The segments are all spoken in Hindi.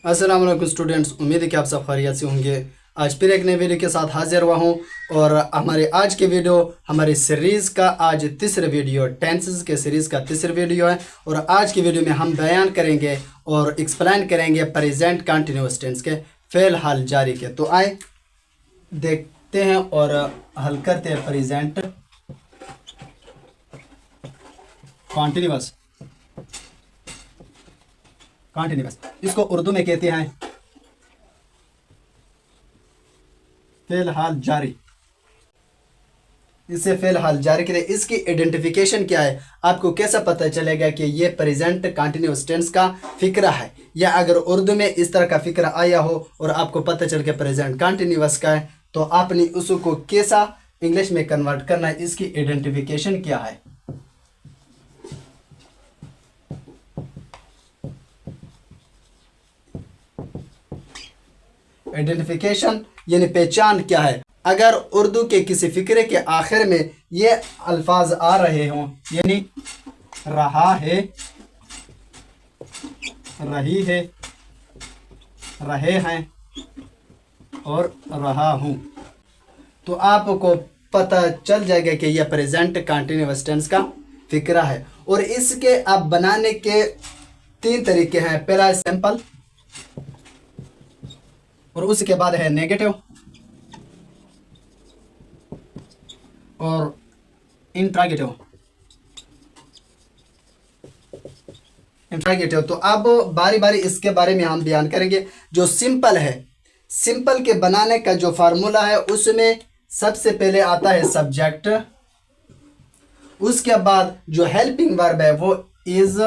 अस्सलाम वालेकुम स्टूडेंट्स, उम्मीद है कि आप सब खैरियत से होंगे। आज फिर एक नए वीडियो के साथ हाजिर हुआ हूँ और हमारे आज के वीडियो हमारी सीरीज़ का आज तीसरा वीडियो टेंसेस के सीरीज़ का तीसरा वीडियो है। और आज की वीडियो में हम बयान करेंगे और एक्सप्लेन करेंगे प्रेजेंट कंटिन्यूअस टेंस के फ़ेल हाल जारी के। तो आए देखते हैं और हल करते हैं प्रेजेंट कंटिन्यूअस इसको उर्दू में कहते हैं फ़ेल हाल जारी। इससे फ़ेल हाल जारी के लिए इसकी आइडेंटिफिकेशन क्या है, आपको कैसा पता चलेगा कि ये प्रेजेंट कंटिन्यूअस टेंस का फिक्रा है, या अगर उर्दू में इस तरह का फिक्रा आया हो और आपको पता चल के प्रेजेंट कंटिन्यूअस का है तो आपने उसको कैसा इंग्लिश में कन्वर्ट करना है, इसकी आइडेंटिफिकेशन क्या है। आइडेंटिफिकेशन यानी पहचान क्या है। अगर उर्दू के किसी फिक्रे के आखिर में ये अल्फाज आ रहे हों, यानी रहा है, रही है, रहे हैं और रहा हूं, तो आपको पता चल जाएगा कि यह प्रेजेंट कंटिन्यूअस टेंस का फिक्रा है। और इसके अब बनाने के 3 तरीके हैं। पहला है सिंपल, और उसके बाद है नेगेटिव और इंट्रागेटिव। तो अब बारी बारी इसके बारे में हम बयान करेंगे। जो सिंपल है, सिंपल के बनाने का जो फार्मूला है उसमें सबसे पहले आता है सब्जेक्ट, उसके बाद जो हेल्पिंग वर्ब है वो इज,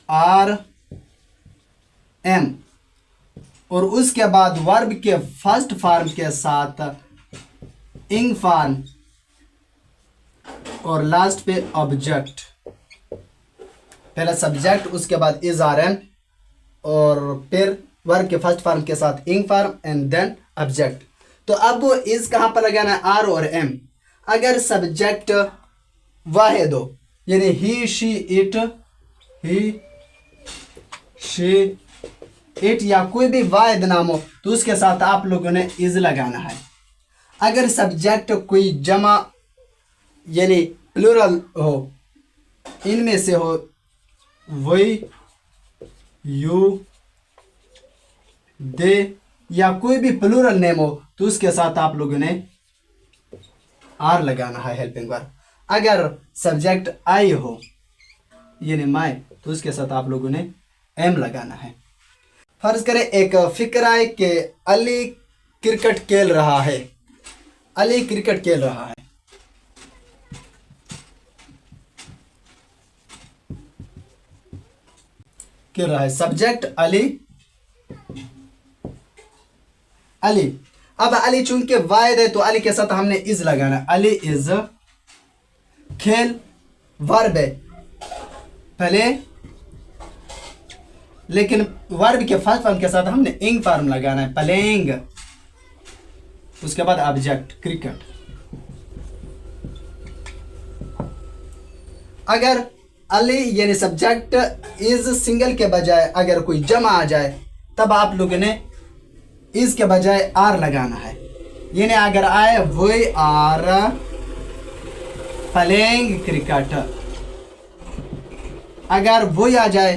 आर, एम, और उसके बाद वर्ब के फर्स्ट फॉर्म के साथ इंग फॉर्म और लास्ट पे ऑब्जेक्ट। पहला सब्जेक्ट, उसके बाद इज, आर, एम, और फिर वर्ब के फर्स्ट फॉर्म के साथ ing form and then object. तो अब इज कहां पर लगाना है, आर और एम। अगर सब्जेक्ट वाहिद हो, यानी he, she, it, he, she, it या कोई भी वाहिद नाम हो तो उसके साथ आप लोगों ने इज लगाना है। अगर सब्जेक्ट कोई जमा यानी प्लूरल हो, इनमें से हो, वही, यू, दे या कोई भी प्लूरल नेम हो तो उसके साथ आप लोगों ने आर लगाना है हेल्पिंग वर्ब। अगर सब्जेक्ट आई हो यानी माई तो उसके साथ आप लोगों ने एम लगाना है। फर्ज करें एक फिक्र है कि अली क्रिकेट खेल रहा है, अली क्रिकेट खेल रहा है। खेल रहा है, सब्जेक्ट अली, अली। अब अली चूंकि वाहिद है तो अली के साथ हमने इज लगाना है, अली इज, खेल वर्ब है पहले, लेकिन वर्ब के फर्स्ट फॉर्म के साथ हमने इंग फॉर्म लगाना है, प्लेइंग, उसके बाद ऑब्जेक्ट क्रिकेट। अगर अली यानी सब्जेक्ट इज सिंगल के बजाय अगर कोई जमा आ जाए तब आप लोगों ने इज के बजाय आर लगाना है, यानी अगर आए वी आर प्लेइंग क्रिकेट। अगर वही आ जाए,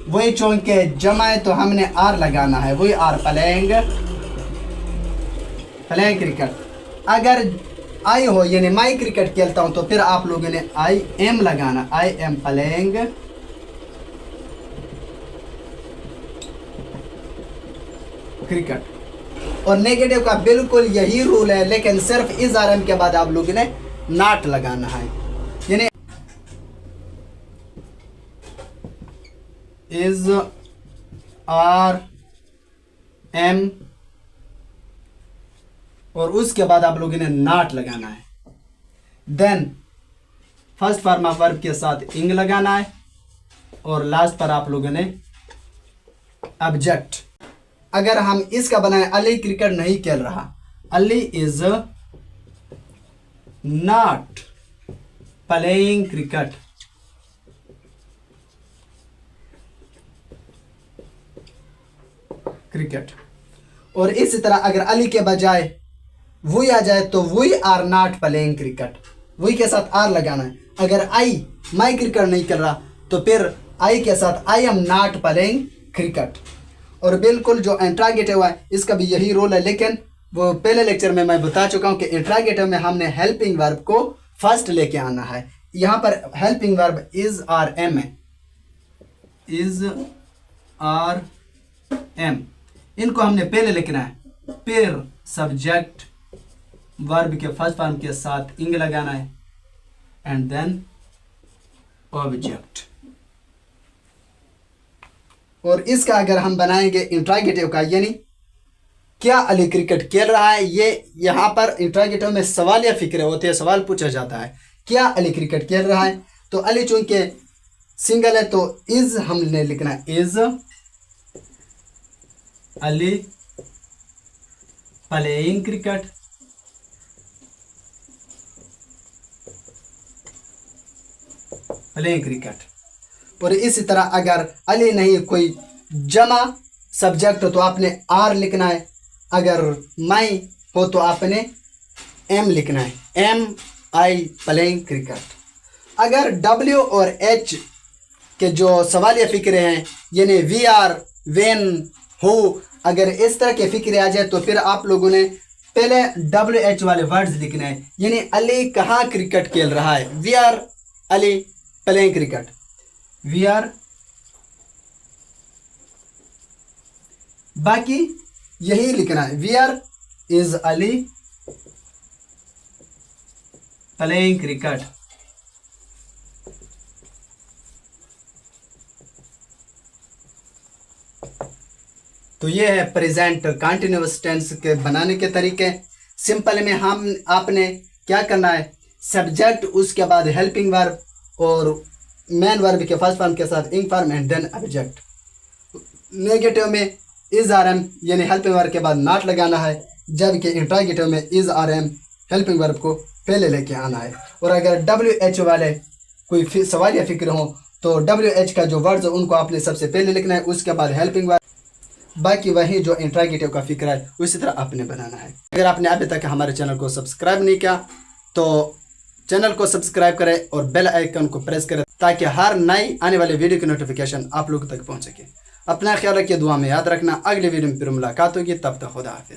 वही चूंकि जमा है तो हमने आर लगाना है, वही आर प्लेइंग क्रिकेट। अगर आई हो यानी माई क्रिकेट खेलता हूं तो फिर आप लोगों ने आई एम लगाना, आई एम प्लेइंग क्रिकेट। और नेगेटिव का बिल्कुल यही रूल है, लेकिन सिर्फ इस आर एम के बाद आप लोगों ने नॉट लगाना है, यानी इज, आर, एम, और उसके बाद आप लोगों ने नॉट लगाना है। Then first form of verb के साथ इंग लगाना है और लास्ट पर आप लोगों ने ऑब्जेक्ट। अगर हम इसका बनाए, अली क्रिकेट नहीं खेल रहा, Ali is not playing cricket, cricket. और इसी तरह अगर अली के बजाय वी आ जाए तो we are not playing cricket, we के साथ आर लगाना है। अगर मैं क्रिकेट नहीं कर रहा तो फिर आई के साथ I am not playing cricket. और बिल्कुल जो इंट्रागेटिव है इसका भी यही रोल है, लेकिन वो पहले लेक्चर में मैं बता चुका हूँ कि इंट्रागेटिव में हमने हेल्पिंग वर्ब को फर्स्ट लेके आना है। यहाँ पर helping verb is are am है, इज आर एम, इनको हमने पहले लिखना है, फिर सब्जेक्ट वर्ब के फर्स्ट फॉर्म के साथ इंग लगाना है एंड देन ऑब्जेक्ट। और इसका अगर हम बनाएंगे इंट्रागेटिव का, यानी क्या अली क्रिकेट खेल रहा है, ये यहाँ पर इंट्रागेटिव में सवाल या फिक्र होते हैं, सवाल पूछा जाता है क्या अली क्रिकेट खेल रहा है। तो अली चूंकि सिंगल है तो इज हमने लिखना है, इज अली प्लेइंग क्रिकेट। Playing cricket. और इसी तरह अगर अली नहीं कोई जमा सब्जेक्ट हो तो आपने आर लिखना है, अगर मैं हो तो आपने एम लिखना है, एम आई प्लेइंग क्रिकेट। अगर डब्ल्यू और एच के जो सवाल या फिक्रे हैं, यानी वी आर, वेन, हु, अगर इस तरह के फिक्रे आ जाए तो फिर आप लोगों ने पहले डब्ल्यू एच वाले वर्ड्स लिखने हैं, यानी अली कहाँ क्रिकेट खेल रहा है, वी आर अली प्लेइंग क्रिकेट, वी आर। बाकी यही लिखना है, वी आर इज अली प्लेइंग क्रिकेट। तो ये है प्रेजेंट कंटिन्यूअस टेंस के बनाने के तरीके। सिंपल में हम आपने क्या करना है, सब्जेक्ट उसके बाद हेल्पिंग वर्ब और मेन वर्ब के फर्स्ट फॉर्म के साथ ing form and then object. Negative में इज आर एम यानी हेल्पिंग वर्ब के बाद नॉट लगाना है, जबकि इंट्रागेटिव में is are am helping verb को पहले लेके आना है। और अगर डब्ल्यू एच वाले कोई सवाल या फिक्र हो तो डब्ल्यू एच का जो वर्ड्स है उनको आपने सबसे पहले लिखना है, उसके बाद हेल्पिंग वर्ब, बाकी वही जो इंट्रागेटिव का फिक्र है उसी तरह आपने बनाना है। अगर आपने अभी तक हमारे चैनल को सब्सक्राइब नहीं किया तो चैनल को सब्सक्राइब करें और बेल आइकन को प्रेस करें ताकि हर नई आने वाले वीडियो की नोटिफिकेशन आप लोगों तक पहुंच सके। अपना ख्याल रखिए, दुआ में याद रखना। अगले वीडियो में फिर मुलाकात होगी, तब तक खुदा हाफिज़।